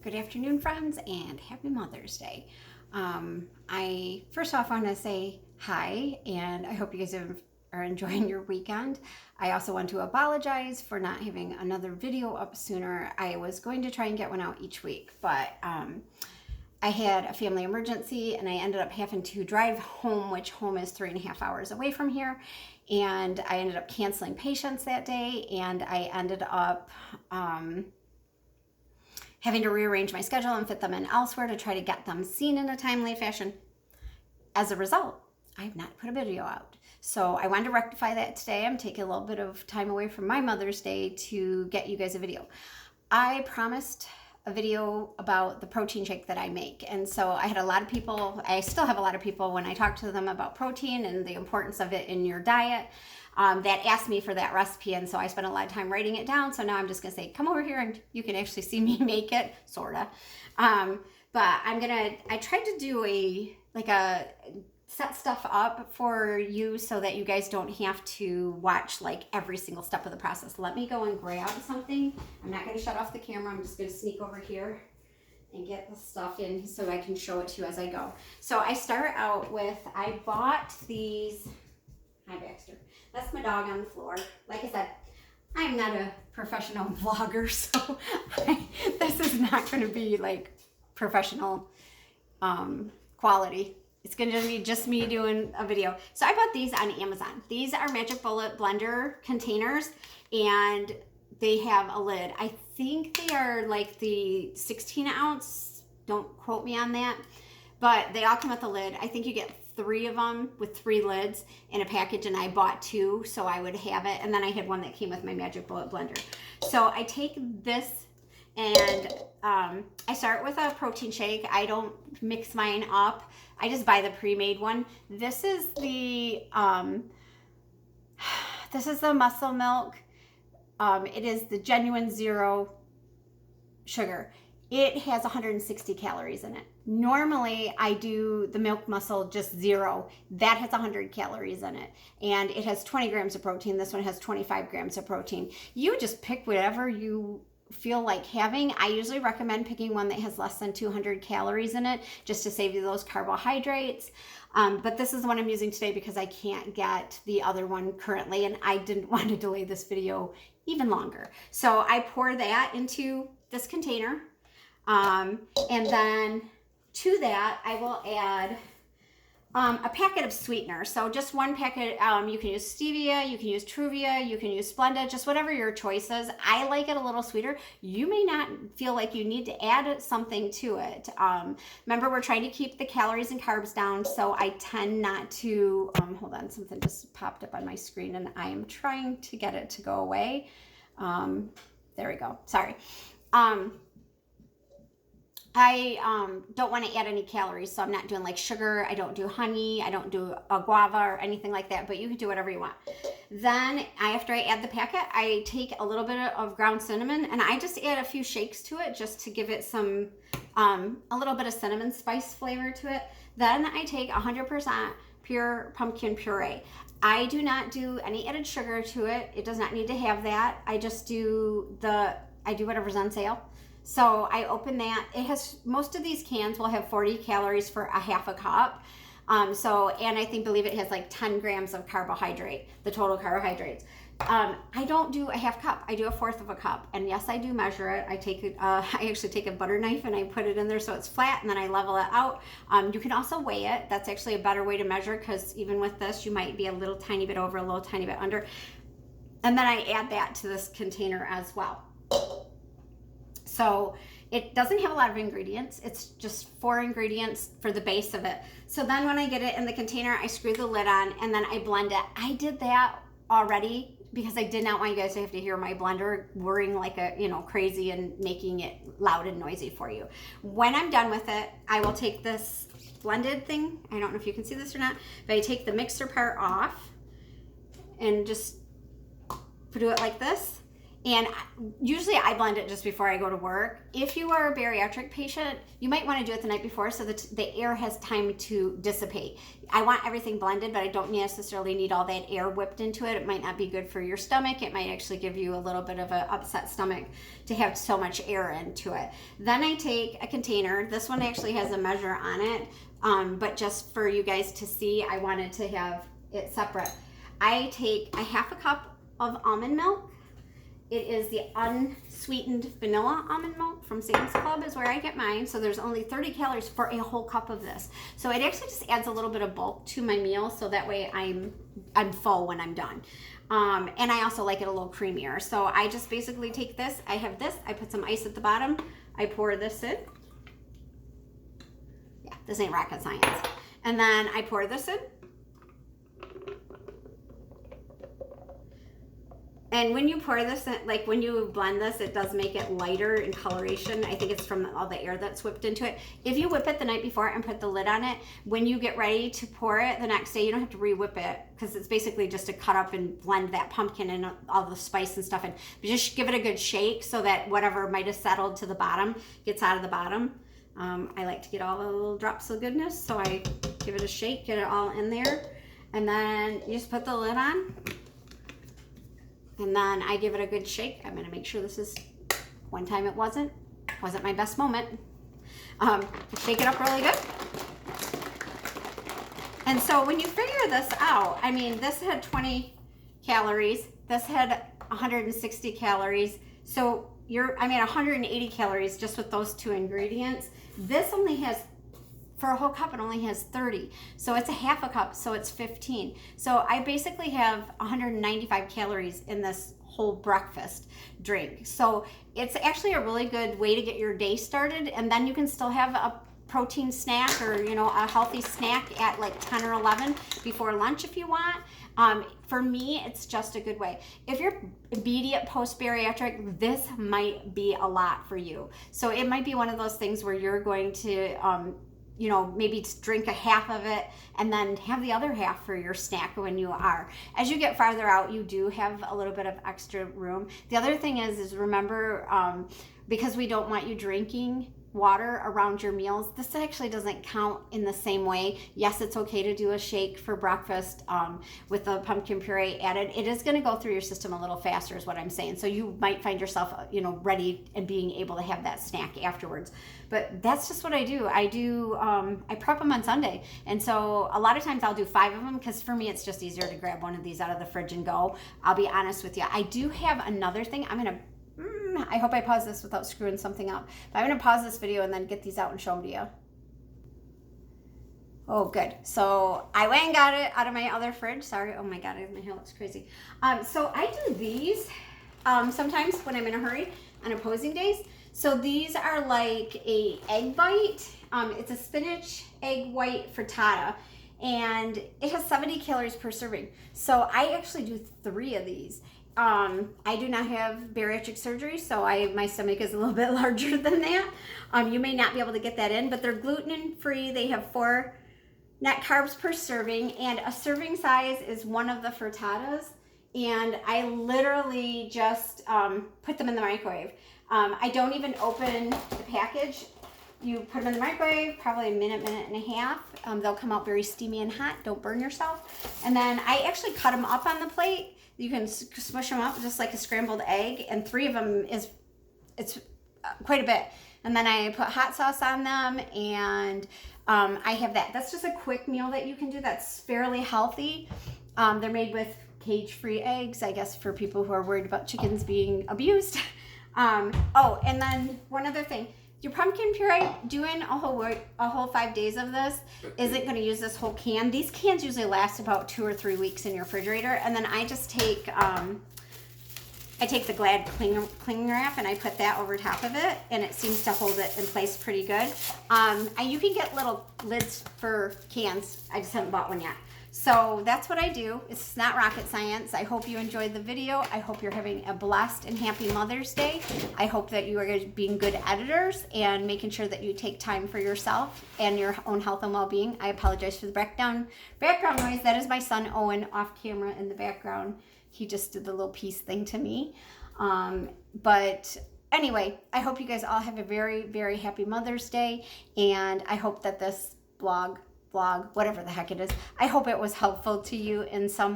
Good afternoon, friends, and happy Mother's Day. I first off want to say hi, and I hope you guys are enjoying your weekend. I also want to apologize for not having another video up sooner. I was going to try and get one out each week, but I had a family emergency and I ended up having to drive home, which home is 3.5 hours away from here. And I ended up canceling patients that day, and I ended up having to rearrange my schedule and fit them in elsewhere to try to get them seen in a timely fashion. As a result, I have not put a video out. So I wanted to rectify that today. I'm taking a little bit of time away from my Mother's Day to get you guys a video. I promised a video about the protein shake that I make. And so I had a lot of people, I still have a lot of people when I talk to them about protein and the importance of it in your diet, that asked me for that recipe. And so I spent a lot of time writing it down. So now I'm just gonna say, come over here and you can actually see me make it, sorta. But I tried to do set stuff up for you so that you guys don't have to watch like every single step of the process. Let me go and grab something. I'm not going to shut off the camera. I'm just going to sneak over here and get the stuff in so I can show it to you as I go. So I start out with, I bought these, hi Baxter, that's my dog on the floor. Like I said, I'm not a professional vlogger, so this is not going to be like professional quality. It's going to be just me doing a video. So I bought these on Amazon. These are Magic Bullet blender containers, and they have a lid. I think they are like the 16 ounce. Don't quote me on that. But they all come with a lid. I think you get 3 of them with 3 lids in a package, and I bought 2 so I would have it. And then I had one that came with my Magic Bullet blender. So I take this and I start with a protein shake. I don't mix mine up. I just buy the pre-made one. This is the Muscle Milk. It is the genuine zero sugar. It has 160 calories in it. Normally I do the Milk Muscle just 0. That has 100 calories in it. And it has 20 grams of protein. This one has 25 grams of protein. You just pick whatever you feel like having. I usually recommend picking one that has less than 200 calories in it, just to save you those carbohydrates. But this is the one I'm using today because I can't get the other one currently, and I didn't want to delay this video even longer. So I pour that into this container. And then to that, I will add a packet of sweetener. So just one packet. You can use stevia, you can use Truvia, you can use Splenda, just whatever your choice is. I like it a little sweeter. You may not feel like you need to add something to it. Remember, we're trying to keep the calories and carbs down, so I tend not to, hold on, something just popped up on my screen and I am trying to get it to go away. There we go, sorry. I don't want to add any calories, so I'm not doing like sugar. I don't do honey. I don't do a guava or anything like that, but you can do whatever you want. Then after I add the packet, I take a little bit of ground cinnamon, and I just add a few shakes to it just to give it some, a little bit of cinnamon spice flavor to it. Then I take 100% pure pumpkin puree. I do not do any added sugar to it. It does not need to have that. I just do whatever's on sale. So I open that. It has, most of these cans will have 40 calories for a half a cup. And I believe it has like 10 grams of carbohydrate, the total carbohydrates. I don't do a half cup. I do 1/4 of a cup. And yes, I do measure it. I actually take a butter knife and I put it in there so it's flat, and then I level it out. You can also weigh it. That's actually a better way to measure, because even with this, you might be a little tiny bit over, a little tiny bit under. And then I add that to this container as well. So it doesn't have a lot of ingredients. It's just 4 ingredients for the base of it. So then when I get it in the container, I screw the lid on and then I blend it. I did that already because I did not want you guys to have to hear my blender whirring like crazy and making it loud and noisy for you. When I'm done with it, I will take this blended thing. I don't know if you can see this or not, but I take the mixer part off and just do it like this. And usually I blend it just before I go to work. If you are a bariatric patient, you might want to do it the night before so that the air has time to dissipate. I want everything blended, but I don't necessarily need all that air whipped into it. It might not be good for your stomach. It might actually give you a little bit of an upset stomach to have so much air into it. Then I take a container. This one actually has a measure on it, but just for you guys to see, I wanted to have it separate. I take a half a cup of almond milk. It is the unsweetened vanilla almond milk from Sam's Club is where I get mine. So there's only 30 calories for a whole cup of this. So it actually just adds a little bit of bulk to my meal. So that way I'm full when I'm done. And I also like it a little creamier. So I just basically take this. I have this. I put some ice at the bottom. I pour this in. Yeah, this ain't rocket science. And then I pour this in. And when you pour this, like when you blend this, it does make it lighter in coloration. I think it's from all the air that's whipped into it. If you whip it the night before and put the lid on it, when you get ready to pour it the next day, you don't have to re-whip it because it's basically just to cut up and blend that pumpkin and all the spice and stuff in. But just give it a good shake so that whatever might have settled to the bottom gets out of the bottom. I like to get all the little drops of goodness, so I give it a shake, get it all in there, and then you just put the lid on. And then I give it a good shake. I'm gonna make sure this is, one time it wasn't my best moment. Shake it up really good. And so when you figure this out, I mean, this had 20 calories, this had 160 calories. So 180 calories just with those two ingredients. This only has, for a whole cup, it only has 30. So it's a half a cup, so it's 15. So I basically have 195 calories in this whole breakfast drink. So it's actually a really good way to get your day started. And then you can still have a protein snack or, a healthy snack at like 10 or 11 before lunch if you want. For me, it's just a good way. If you're immediate post-bariatric, this might be a lot for you. So it might be one of those things where you're going to, maybe drink a half of it and then have the other half for your snack when you are. As you get farther out, you do have a little bit of extra room. The other thing is remember, because we don't want you drinking water around your meals, this actually doesn't count in the same way. Yes, it's okay to do a shake for breakfast with the pumpkin puree added. It is going to go through your system a little faster is what I'm saying. So you might find yourself, ready and being able to have that snack afterwards. But that's just what I do. I prep them on Sunday. And so a lot of times I'll do 5 of them because for me, it's just easier to grab one of these out of the fridge and go. I'll be honest with you. I do have another thing. I hope I pause this without screwing something up. But I'm going to pause this video and then get these out and show them to you. Oh, good. So I went and got it out of my other fridge. Sorry. Oh my God, my hair looks crazy. So I do these sometimes when I'm in a hurry on opposing days. So these are like a egg bite. It's a spinach egg white frittata. And it has 70 calories per serving. So I actually do 3 of these. I do not have bariatric surgery, so my stomach is a little bit larger than that. You may not be able to get that in, but they're gluten-free. They have 4 net carbs per serving, and a serving size is one of the frittatas. And I literally just put them in the microwave. I don't even open the package. You put them in the microwave, probably a minute and a half. They'll come out very steamy and hot. Don't burn yourself. And then I actually cut them up on the plate. You can smush them up just like a scrambled egg, and 3 of them it's quite a bit. And then I put hot sauce on them, and I have that. That's just a quick meal that you can do that's fairly healthy. They're made with cage-free eggs, I guess, for people who are worried about chickens being abused. And then one other thing. Your pumpkin puree, doing a whole 5 days of this isn't going to use this whole can. These cans usually last about 2 or 3 weeks in your refrigerator, and then I just take the Glad cling wrap and I put that over top of it, and it seems to hold it in place pretty good. You can get little lids for cans. I just haven't bought one yet. So that's what I do. It's not rocket science. I hope you enjoyed the video. I hope you're having a blessed and happy Mother's Day. I hope that you are being good editors and making sure that you take time for yourself and your own health and well-being. I apologize for the background noise. That is my son Owen off camera in the background. He just did the little peace thing to me. But anyway, I hope you guys all have a very, very happy Mother's Day. And I hope that this vlog, whatever the heck it is, I hope it was helpful to you in some